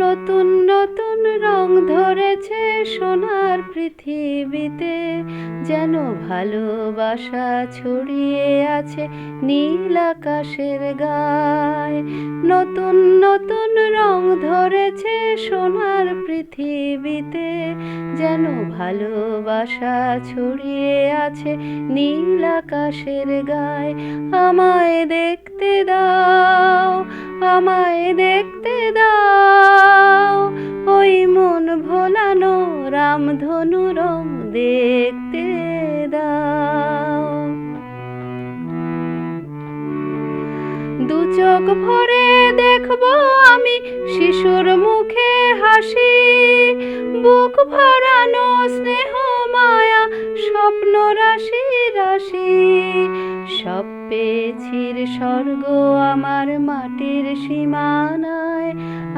নতুন নতুন রং ধরেছে সোনার পৃথিবীতে, যেন ভালোবাসা ছড়িয়ে আছে নীল আকাশের গায়ে। নতুন নতুন রং ধরেছে সোনার পৃথিবীতে, যেন ভালোবাসা ছড়িয়ে আছে নীল আকাশের গায়ে। আমায় দেখতে দাও, আমায় দেখতে দাও, ওই মন ভোলানো রামধনু রং দেখতে দাও। দু চোখ ভরে দেখবো আমি শিশুর মুখে হাসি, বুক ভরানো স্নেহ মায়া স্বপ্ন রাশি রাশি। সব পেয়েছির স্বর্গ আমার মাটির সীমানায়।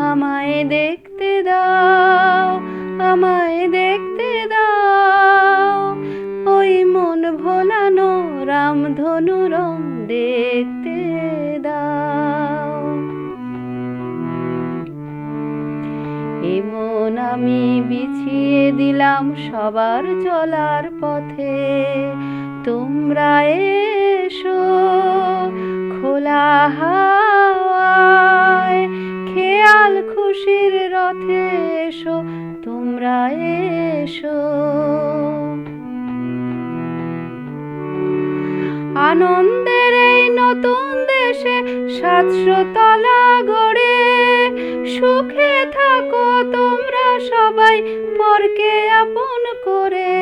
আমায় দেখতে দাও, আমায় দেখতে দাও, ওই মন ভোলানো রামধনু রং দেখতে দাও। এমন আমি বিছিয়ে দিলাম সবার চলার পথে, তোমরা এসো খোলা হাওয়ায়, খেয়াল খুশির রথে এসো তোমরা এসো। আনন্দের এই নতুন দেশে 700 তলা গড়ে সুখে থাকো তোমরা সবাই পরকে আপন করে।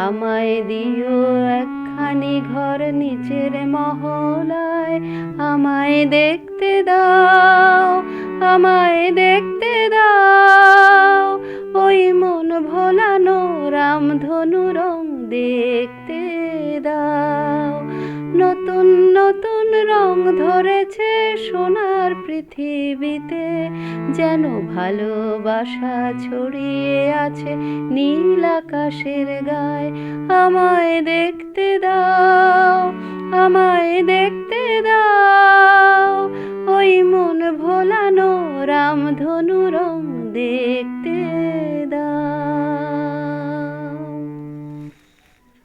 আমায় দিও একখানি ঘর নিচের মহলায়। আমায় দেখতে দাও, আমায় দেখতে দাও, ওই মন ভোলানো রামধনু রং দেখতে দাও। নতুন নতুন রং ধরেছে সোনার পৃথিবীতে, যেন ভালোবাসা ছড়িয়ে আছে নীল আকাশের গায়ে। আমায় দেখতে দাও, আমায় দেখতে দাও।